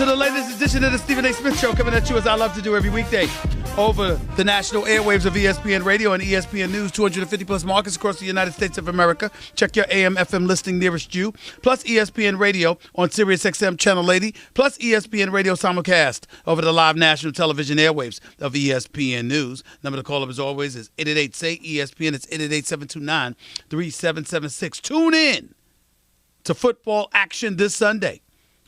to the latest edition of the Stephen A. Smith Show, coming at you as I love to do every weekday over the national airwaves of ESPN Radio and ESPN News, 250-plus markets across the United States of America. Check your AM/FM listing nearest you, plus ESPN Radio on Sirius XM Channel 80, plus ESPN Radio simulcast over the live national television airwaves of ESPN News. Number to call up, as always, is 888-SAY-ESPN. It's 888-729-3776. Tune in to football action this Sunday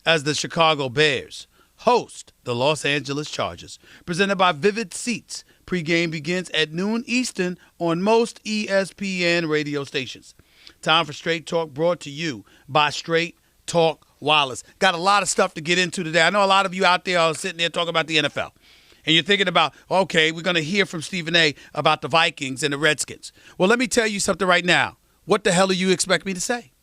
as the Chicago Bears host the Los Angeles Chargers. Presented by Vivid Seats. Pre-game begins at noon Eastern on most ESPN radio stations. Time for Straight Talk, brought to you by Straight Talk Wireless. Got a lot of stuff to get into today. I know a lot of you out there are sitting there talking about the NFL. And you're thinking about, okay, we're going to hear from Stephen A. about the Vikings and the Redskins. Well, let me tell you something right now. What the hell do you expect me to say?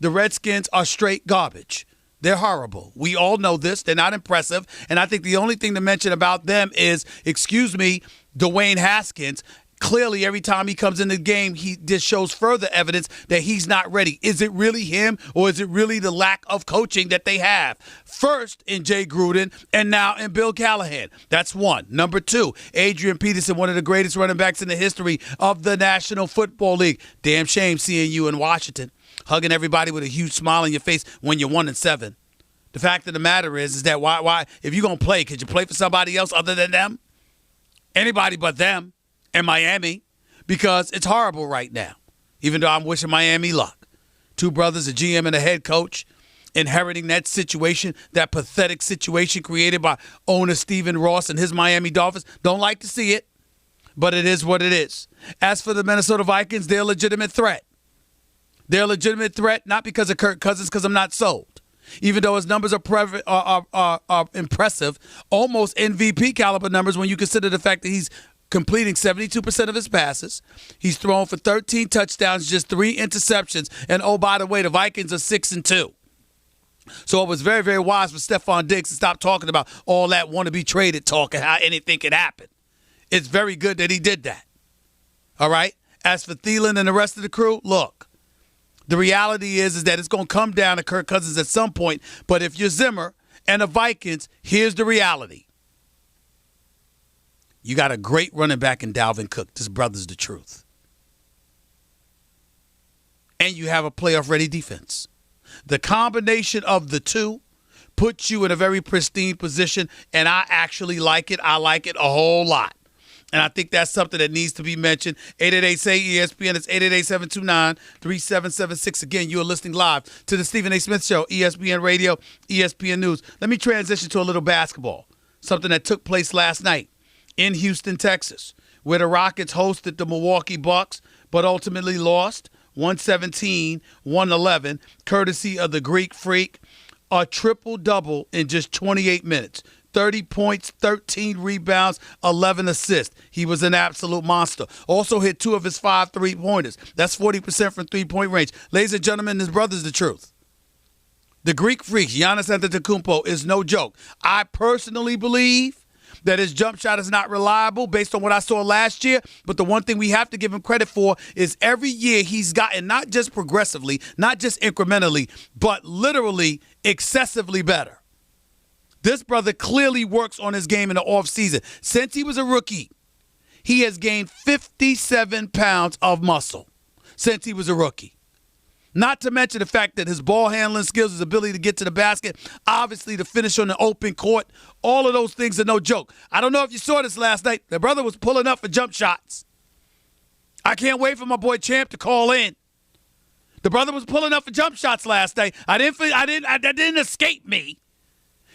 The Redskins are straight garbage. They're horrible. We all know this. They're not impressive. And I think the only thing to mention about them is, Dwayne Haskins. Clearly, every time he comes in the game, he just shows further evidence that he's not ready. Is it really him, or is it really the lack of coaching that they have? First in Jay Gruden, and now in Bill Callahan. That's one. Number two, Adrian Peterson, one of the greatest running backs in the history of the National Football League. Damn shame seeing you in Washington, hugging everybody with a huge smile on your face when you're 1-7. The fact of the matter is that why if you're going to play, could you play for somebody else other than them? Anybody but them and Miami, because it's horrible right now, even though I'm wishing Miami luck. Two brothers, a GM and a head coach, inheriting that situation, that pathetic situation created by owner Stephen Ross and his Miami Dolphins. Don't like to see it, but it is what it is. As for the Minnesota Vikings, they're a legitimate threat. They're a legitimate threat, not because of Kirk Cousins, because I'm not sold. Even though his numbers are impressive, almost MVP caliber numbers when you consider the fact that he's completing 72% of his passes. He's thrown for 13 touchdowns, just 3 interceptions. And, oh, by the way, the Vikings are 6-2. So it was very, very wise for Stephon Diggs to stop talking about all that want-to-be traded talk and how anything could happen. It's very good that he did that. All right? As for Thielen and the rest of the crew, look. The reality is that it's going to come down to Kirk Cousins at some point. But if you're Zimmer and the Vikings, here's the reality. You got a great running back in Dalvin Cook. This brother's the truth. And you have a playoff-ready defense. The combination of the two puts you in a very pristine position, and I actually like it. I like it a whole lot. And I think that's something that needs to be mentioned. 888-SAY-ESPN. It's 888-729-3776. Again, you are listening live to the Stephen A. Smith Show, ESPN Radio, ESPN News. Let me transition to a little basketball, something that took place last night in Houston, Texas, where the Rockets hosted the Milwaukee Bucks, but ultimately lost 117-111, courtesy of the Greek Freak. A triple-double in just 28 minutes. 30 points, 13 rebounds, 11 assists. He was an absolute monster. Also hit 2 of his 5 3-pointers. That's 40% from three-point range. Ladies and gentlemen, his brother's the truth. The Greek Freak, Giannis Antetokounmpo, is no joke. I personally believe that his jump shot is not reliable based on what I saw last year, but the one thing we have to give him credit for is every year he's gotten not just progressively, not just incrementally, but literally excessively better. This brother clearly works on his game in the offseason. Since he was a rookie, he has gained 57 pounds of muscle since he was a rookie. Not to mention the fact that his ball handling skills, his ability to get to the basket, obviously to finish on the open court, all of those things are no joke. I don't know if you saw this last night. The brother was pulling up for jump shots. I can't wait for my boy Champ to call in. The brother was pulling up for jump shots last night. That didn't escape me.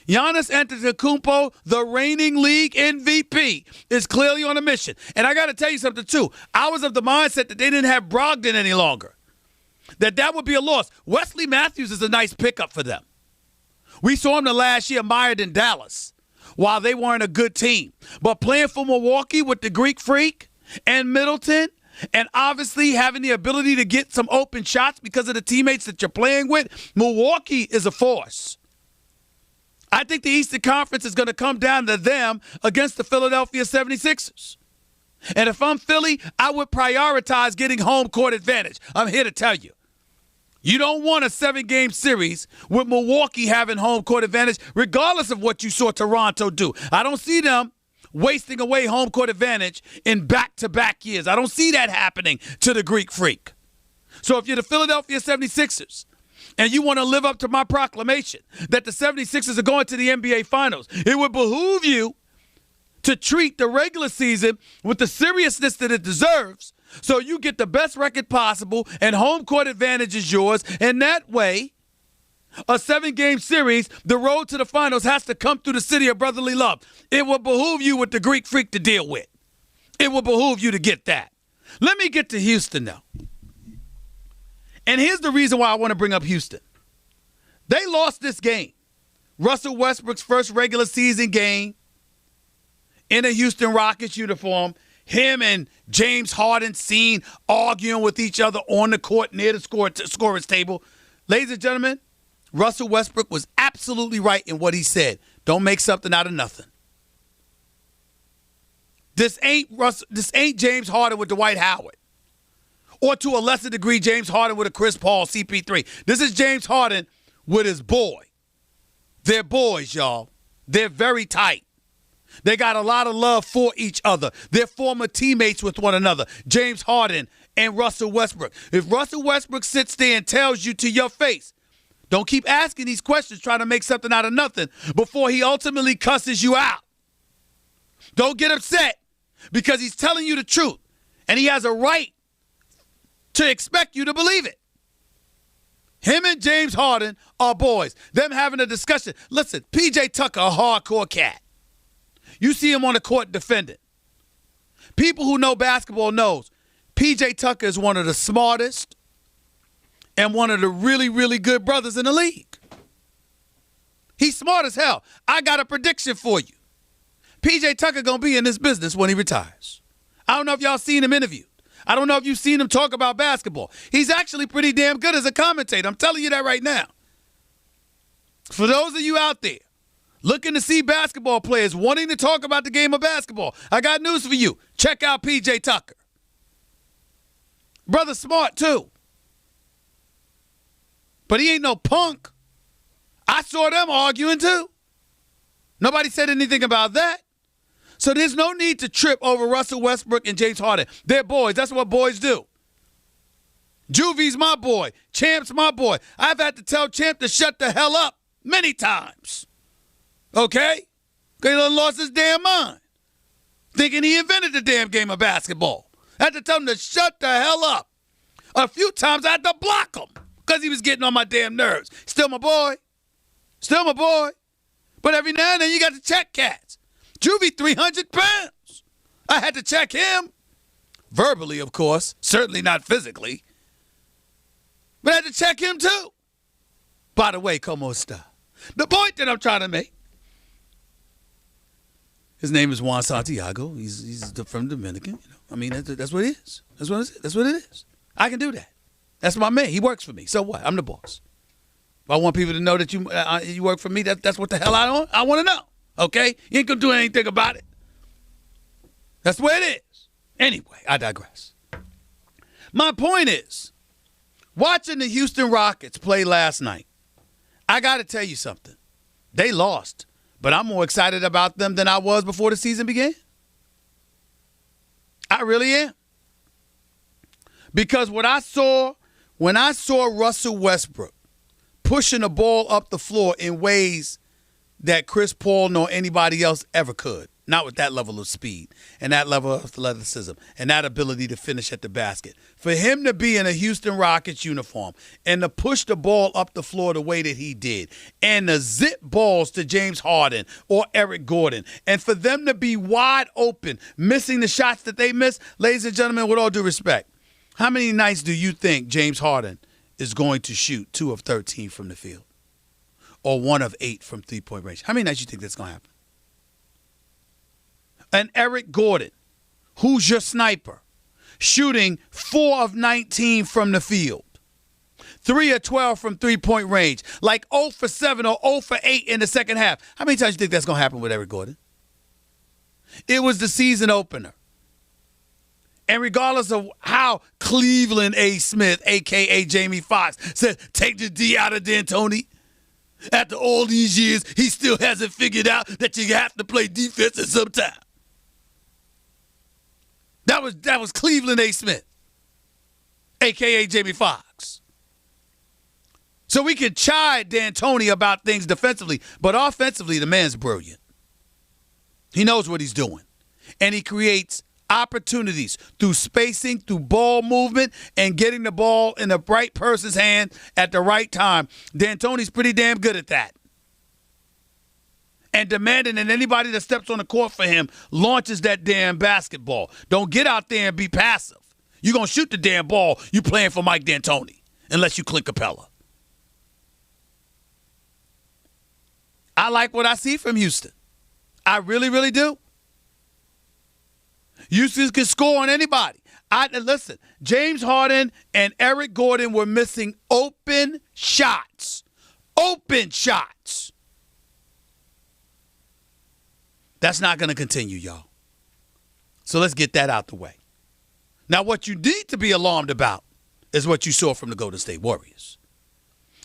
Giannis Antetokounmpo, the reigning league MVP, is clearly on a mission. And I got to tell you something, too. I was of the mindset that they didn't have Brogdon any longer, that would be a loss. Wesley Matthews is a nice pickup for them. We saw him the last year mired in Dallas while they weren't a good team. But playing for Milwaukee with the Greek Freak and Middleton, and obviously having the ability to get some open shots because of the teammates that you're playing with, Milwaukee is a force. I think the Eastern Conference is going to come down to them against the Philadelphia 76ers. And if I'm Philly, I would prioritize getting home court advantage. I'm here to tell you. You don't want a 7-game series with Milwaukee having home court advantage, regardless of what you saw Toronto do. I don't see them wasting away home court advantage in back-to-back years. I don't see that happening to the Greek Freak. So if you're the Philadelphia 76ers and you want to live up to my proclamation that the 76ers are going to the NBA Finals, it would behoove you to treat the regular season with the seriousness that it deserves, so you get the best record possible and home court advantage is yours. And that way, a 7-game series, the road to the finals has to come through the city of brotherly love. It will behoove you with the Greek Freak to deal with. It will behoove you to get that. Let me get to Houston now. And here's the reason why I want to bring up Houston. They lost this game. Russell Westbrook's first regular season game in a Houston Rockets uniform. Him and James Harden seen arguing with each other on the court near the scorer's table. Ladies and gentlemen, Russell Westbrook was absolutely right in what he said. Don't make something out of nothing. This ain't James Harden with Dwight Howard. Or to a lesser degree, James Harden with a Chris Paul, CP3. This is James Harden with his boy. They're boys, y'all. They're very tight. They got a lot of love for each other. They're former teammates with one another, James Harden and Russell Westbrook. If Russell Westbrook sits there and tells you to your face, don't keep asking these questions trying to make something out of nothing before he ultimately cusses you out. Don't get upset because he's telling you the truth, and he has a right to expect you to believe it. Him and James Harden are boys. Them having a discussion. Listen, P.J. Tucker, a hardcore cat. You see him on the court defending. People who know basketball knows P.J. Tucker is one of the smartest and one of the really, really good brothers in the league. He's smart as hell. I got a prediction for you. P.J. Tucker going to be in this business when he retires. I don't know if y'all seen him interviewed. I don't know if you've seen him talk about basketball. He's actually pretty damn good as a commentator. I'm telling you that right now. For those of you out there looking to see basketball players wanting to talk about the game of basketball, I got news for you. Check out P.J. Tucker. Brother smart, too. But he ain't no punk. I saw them arguing, too. Nobody said anything about that. So there's no need to trip over Russell Westbrook and James Harden. They're boys. That's what boys do. Juvie's my boy. Champ's my boy. I've had to tell Champ to shut the hell up many times. Okay? Because he done lost his damn mind. Thinking he invented the damn game of basketball. I had to tell him to shut the hell up. A few times I had to block him because he was getting on my damn nerves. Still my boy. Still my boy. But every now and then you got to check cats. Juvie, 300 pounds. I had to check him. Verbally, of course. Certainly not physically. But I had to check him too. By the way, como esta? The point that I'm trying to make. His name is Juan Santiago. He's from Dominican. You know, I mean, that's what it is. That's what it is. I can do that. That's my man. He works for me. So what? I'm the boss. If I want people to know that you work for me, that's what the hell I want to know. Okay? You ain't going to do anything about it. That's the way it is. Anyway, I digress. My point is, watching the Houston Rockets play last night, I got to tell you something. They lost, but I'm more excited about them than I was before the season began. I really am. Because when I saw Russell Westbrook pushing the ball up the floor in ways that Chris Paul nor anybody else ever could, not with that level of speed and that level of athleticism and that ability to finish at the basket. For him to be in a Houston Rockets uniform and to push the ball up the floor the way that he did and to zip balls to James Harden or Eric Gordon and for them to be wide open, missing the shots that they missed, ladies and gentlemen, with all due respect, how many nights do you think James Harden is going to shoot 2 of 13 from the field or 1 of 8 from three-point range? How many nights do you think that's going to happen? And Eric Gordon, who's your sniper, shooting 4 of 19 from the field, 3 of 12 from three-point range, like 0 for 7 or 0 for 8 in the second half. How many times do you think that's going to happen with Eric Gordon? It was the season opener. And regardless of how Cleveland A. Smith, a.k.a. Jamie Foxx, said, take the D out of D'Antoni, after all these years, he still hasn't figured out that you have to play defense at some time. That was Cleveland A. Smith, a.k.a. Jamie Foxx. So we can chide D'Antoni about things defensively, but offensively, the man's brilliant. He knows what he's doing. And he creates opportunities through spacing, through ball movement, and getting the ball in the right person's hand at the right time. D'Antoni's pretty damn good at that. And demanding that anybody that steps on the court for him launches that damn basketball. Don't get out there and be passive. You're going to shoot the damn ball. You playing for Mike D'Antoni, unless you Clint Capella. I like what I see from Houston. I really, really do. Houston can score on anybody. Listen, James Harden and Eric Gordon were missing open shots. Open shots. That's not going to continue, y'all. So let's get that out the way. Now, what you need to be alarmed about is what you saw from the Golden State Warriors.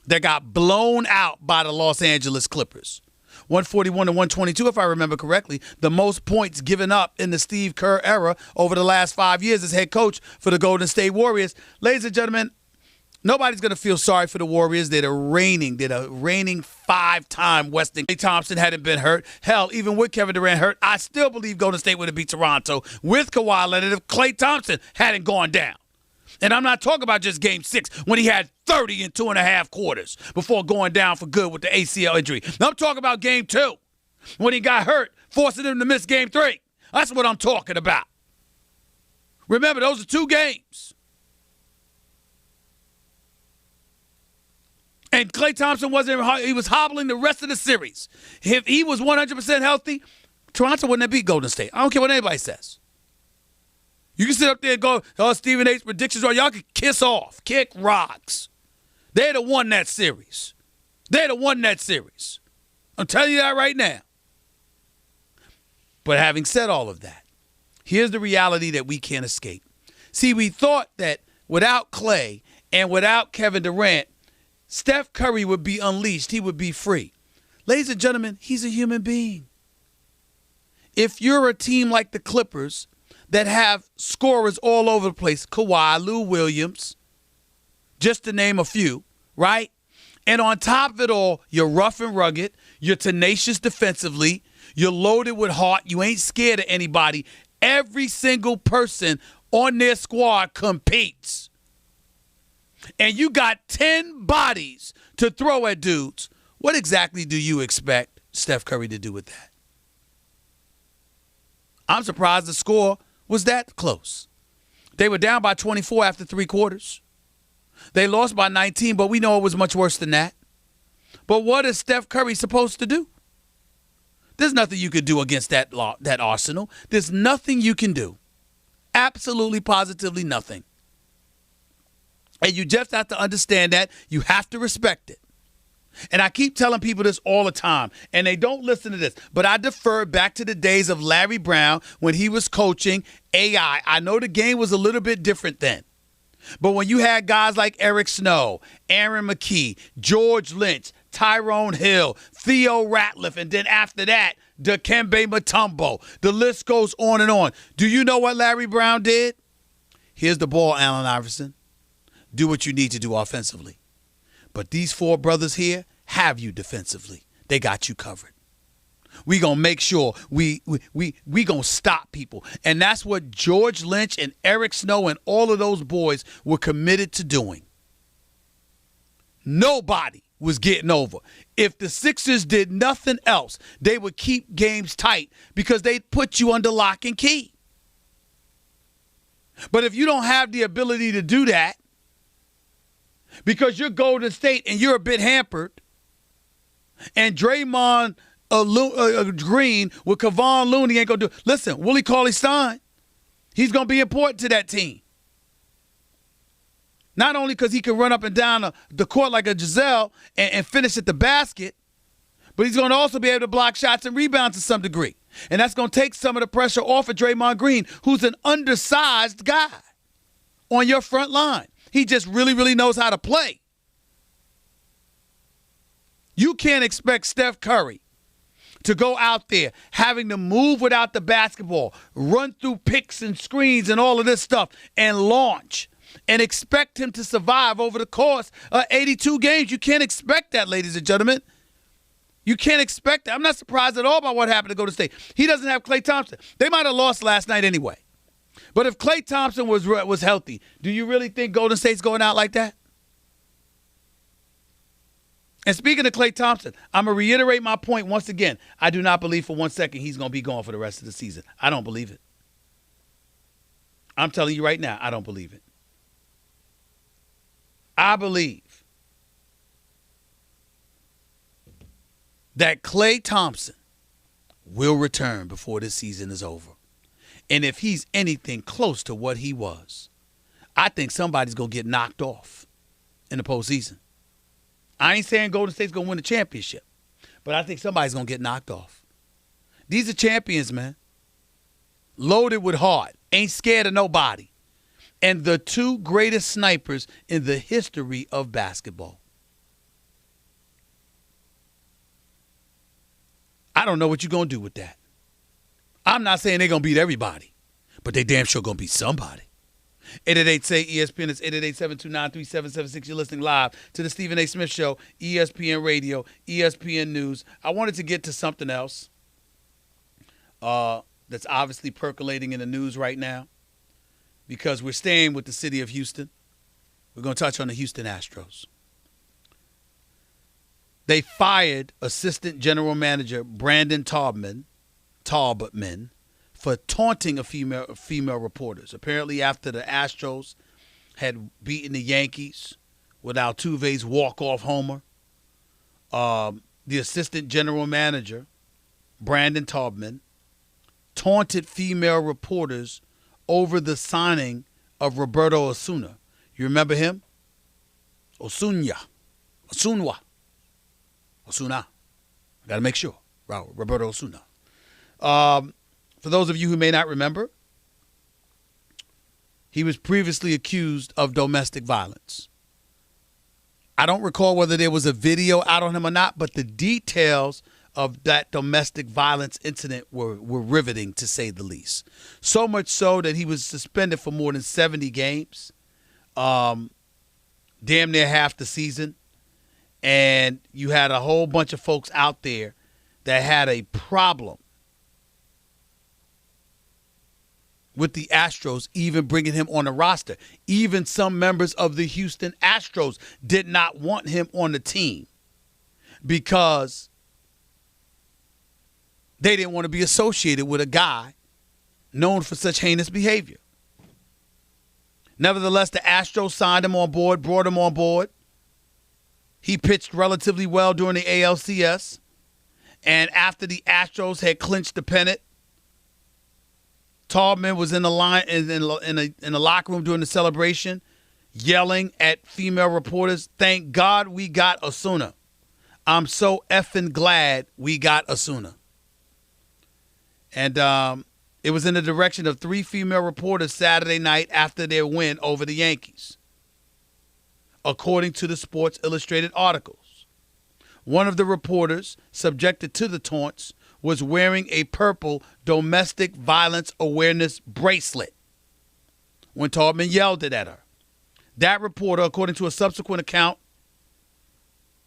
They got blown out by the Los Angeles Clippers. 141-122, if I remember correctly, the most points given up in the Steve Kerr era over the last 5 years as head coach for the Golden State Warriors. Ladies and gentlemen, nobody's going to feel sorry for the Warriors. They're the reigning five-time Western. Klay Thompson hadn't been hurt. Hell, even with Kevin Durant hurt, I still believe Golden State would have beat Toronto with Kawhi Leonard if Klay Thompson hadn't gone down. And I'm not talking about just Game 6 when he had 30 in 2.5 quarters before going down for good with the ACL injury. Now I'm talking about Game 2 when he got hurt, forcing him to miss Game 3. That's what I'm talking about. Remember, those are 2 games. And Klay Thompson he was hobbling the rest of the series. If he was 100% healthy, Toronto wouldn't have beat Golden State. I don't care what anybody says. You can sit up there and go, oh, Stephen A's predictions are, y'all can kiss off, kick rocks. They'd have won that series. They'd have won that series. I'm telling you that right now. But having said all of that, here's the reality that we can't escape. See, we thought that without Klay and without Kevin Durant, Steph Curry would be unleashed. He would be free. Ladies and gentlemen, he's a human being. If you're a team like the Clippers that have scorers all over the place, Kawhi, Lou Williams, just to name a few, right? And on top of it all, you're rough and rugged, you're tenacious defensively, you're loaded with heart, you ain't scared of anybody. Every single person on their squad competes. And you got 10 bodies to throw at dudes. What exactly do you expect Steph Curry to do with that? I'm surprised the score was that close. They were down by 24 after 3 quarters. They lost by 19, but we know it was much worse than that. But what is Steph Curry supposed to do? There's nothing you could do against that arsenal. There's nothing you can do. Absolutely, positively nothing. And you just have to understand that. You have to respect it. And I keep telling people this all the time, and they don't listen to this, but I defer back to the days of Larry Brown when he was coaching AI. I know the game was a little bit different then. But when you had guys like Eric Snow, Aaron McKee, George Lynch, Tyrone Hill, Theo Ratliff, and then after that, Dikembe Mutombo, the list goes on and on. Do you know what Larry Brown did? Here's the ball, Allen Iverson. Do what you need to do offensively. But these 4 brothers here have you defensively. They got you covered. We going to make sure we going to stop people. And that's what George Lynch and Eric Snow and all of those boys were committed to doing. Nobody was getting over. If the Sixers did nothing else, they would keep games tight because they put you under lock and key. But if you don't have the ability to do that, because you're Golden State and you're a bit hampered, and Draymond Green with Kevon Looney ain't going to do. Listen, Willie Cauley-Stein, he's going to be important to that team. Not only because he can run up and down the court like a Giselle and finish at the basket, But he's going to also be able to block shots and rebound to some degree. And that's going to take some of the pressure off of Draymond Green, who's an undersized guy on your front line. He just really, really knows how to play. You can't expect Steph Curry to go out there having to move without the basketball, run through picks and screens and all of this stuff, and launch, and expect him to survive over the course of 82 games. You can't expect that, ladies and gentlemen. You can't expect that. I'm not surprised at all by what happened to Golden State. He doesn't have Klay Thompson. They might have lost last night anyway. But if Klay Thompson was healthy, do you really think Golden State's going out like that? And speaking of Klay Thompson, I'm going to reiterate my point once again. I do not believe for 1 second he's going to be gone for the rest of the season. I don't believe it. I'm telling you right now, I don't believe it. I believe that Klay Thompson will return before this season is over. And if he's anything close to what he was, I think somebody's going to get knocked off in the postseason. I ain't saying Golden State's going to win the championship, but I think somebody's going to get knocked off. These are champions, man. Loaded with heart. Ain't scared of nobody. And the two greatest snipers in the history of basketball. I don't know what you're going to do with that. I'm not saying they're going to beat everybody, but they damn sure going to beat somebody. 888-SAY-ESPN. It's 888-729-3776. You're listening live to the Stephen A. Smith Show, ESPN Radio, ESPN News. I wanted to get to something else that's obviously percolating in the news right now because we're staying with the city of Houston. We're going to touch on the Houston Astros. They fired assistant general manager Brandon Taubman for taunting a female reporters. Apparently after the Astros had beaten the Yankees with Altuve's walk-off homer, the assistant general manager, Brandon Taubman, taunted female reporters over the signing of Roberto Osuna. You remember him? Osuna. I got to make sure. Roberto Osuna. For those of you who may not remember, he was previously accused of domestic violence. I don't recall whether there was a video out on him or not, but the details of that domestic violence incident were riveting, to say the least. So much so that he was suspended for more than 70 games, damn near half the season. And you had a whole bunch of folks out there that had a problem with the Astros even bringing him on the roster. Even some members of the Houston Astros did not want him on the team because they didn't want to be associated with a guy known for such heinous behavior. Nevertheless, the Astros signed him on board, brought him on board. He pitched relatively well during the ALCS. And after the Astros had clinched the pennant, Taubman was in the line in the locker room during the celebration, yelling at female reporters, "Thank God we got Osuna. I'm so effing glad we got Osuna." And it was in the direction of 3 female reporters Saturday night after their win over the Yankees, according to the Sports Illustrated articles. One of the reporters subjected to the taunts was wearing a purple domestic violence awareness bracelet when Taubman yelled it at her. That reporter, according to a subsequent account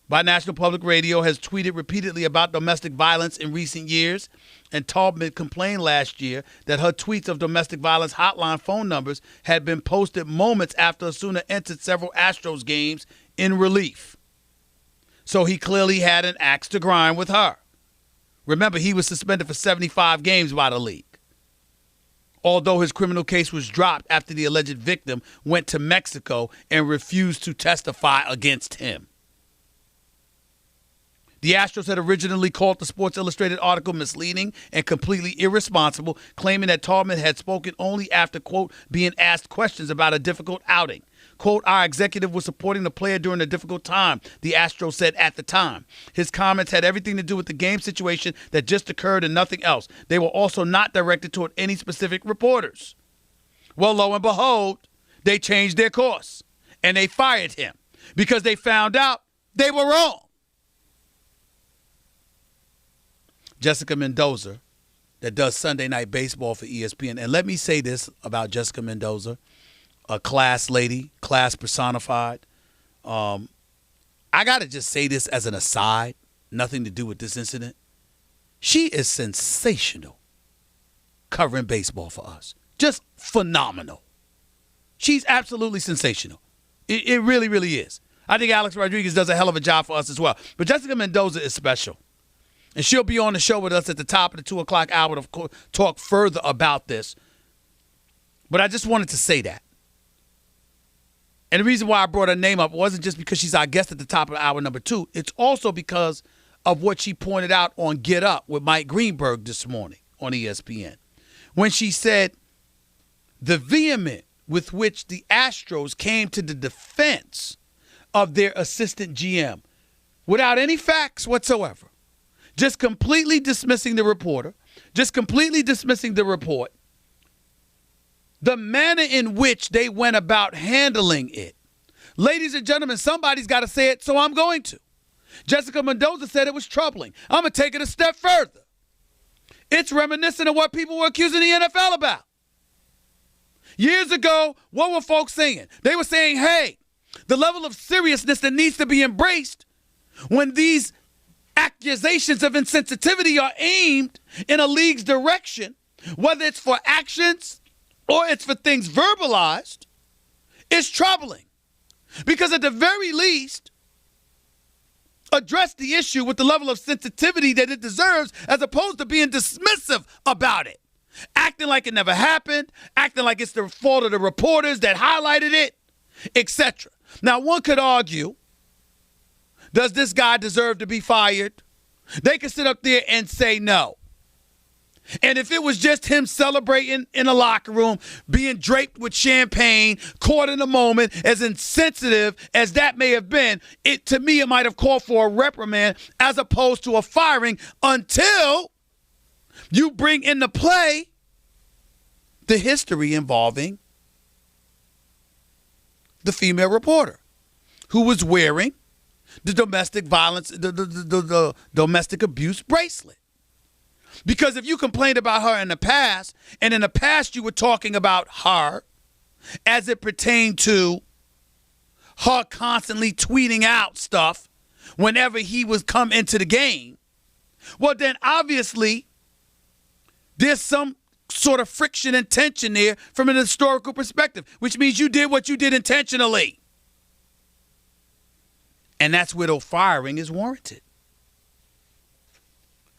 by National Public Radio, has tweeted repeatedly about domestic violence in recent years, and Taubman complained last year that her tweets of domestic violence hotline phone numbers had been posted moments after Osuna entered several Astros games in relief. So he clearly had an axe to grind with her. Remember, he was suspended for 75 games by the league, although his criminal case was dropped after the alleged victim went to Mexico and refused to testify against him. The Astros had originally called the Sports Illustrated article misleading and completely irresponsible, claiming that Taubman had spoken only after, quote, being asked questions about a difficult outing. Quote, our executive was supporting the player during a difficult time, the Astros said at the time. His comments had everything to do with the game situation that just occurred and nothing else. They were also not directed toward any specific reporters. Well, lo and behold, they changed their course and they fired him because they found out they were wrong. Jessica Mendoza, that does Sunday Night Baseball for ESPN. And let me say this about Jessica Mendoza, a class lady, class personified. I got to just say this as an aside, nothing to do with this incident. She is sensational covering baseball for us. Just phenomenal. She's absolutely sensational. It really, really is. I think Alex Rodriguez does a hell of a job for us as well. But Jessica Mendoza is special. And she'll be on the show with us at the top of the 2 o'clock hour to talk further about this. But I just wanted to say that. And the reason why I brought her name up wasn't just because she's our guest at the top of hour number 2. It's also because of what she pointed out on Get Up with Mike Greenberg this morning on ESPN. When she said the vehement with which the Astros came to the defense of their assistant GM without any facts whatsoever. Just completely dismissing the reporter, just completely dismissing the report, the manner in which they went about handling it. Ladies and gentlemen, somebody's got to say it, so I'm going to. Jessica Mendoza said it was troubling. I'm going to take it a step further. It's reminiscent of what people were accusing the NFL about. Years ago, what were folks saying? They were saying, hey, the level of seriousness that needs to be embraced when these accusations of insensitivity are aimed in a league's direction, whether it's for actions or it's for things verbalized, is troubling. Because at the very least, address the issue with the level of sensitivity that it deserves as opposed to being dismissive about it. Acting like it never happened, acting like it's the fault of the reporters that highlighted it, etc. Now, one could argue, does this guy deserve to be fired? They could sit up there and say no. And if it was just him celebrating in a locker room, being draped with champagne, caught in a moment, as insensitive as that may have been, to me it might have called for a reprimand as opposed to a firing until you bring into play the history involving the female reporter who was wearing the domestic violence, the domestic abuse bracelet. Because if you complained about her in the past, and in the past you were talking about her as it pertained to her constantly tweeting out stuff whenever he was come into the game, well then obviously there's some sort of friction and tension there from an historical perspective, which means you did what you did intentionally. And that's where the firing is warranted.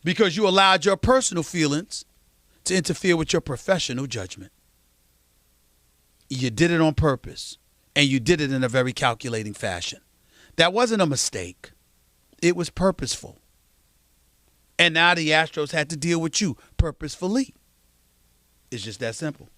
Because you allowed your personal feelings to interfere with your professional judgment. You did it on purpose, and you did it in a very calculating fashion. That wasn't a mistake. It was purposeful. And now the Astros had to deal with you purposefully. It's just that simple.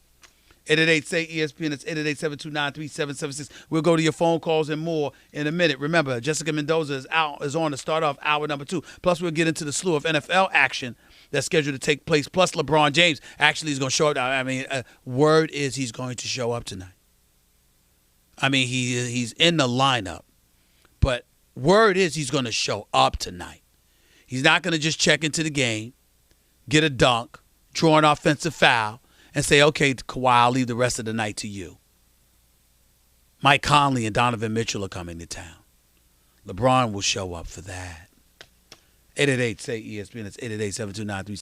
888-SAY-ESPN. It's 888-729-3776. We'll go to your phone calls and more in a minute. Remember, Jessica Mendoza is on to start off hour number 2. Plus, we'll get into the slew of NFL action that's scheduled to take place. Plus, LeBron James actually is going to show up. I mean, word is he's going to show up tonight. I mean, he's in the lineup. But word is he's going to show up tonight. He's not going to just check into the game, get a dunk, draw an offensive foul, and say, okay, Kawhi, I'll leave the rest of the night to you. Mike Conley and Donovan Mitchell are coming to town. LeBron will show up for that. 888-SAY-ESPN. It's 888-729-3776.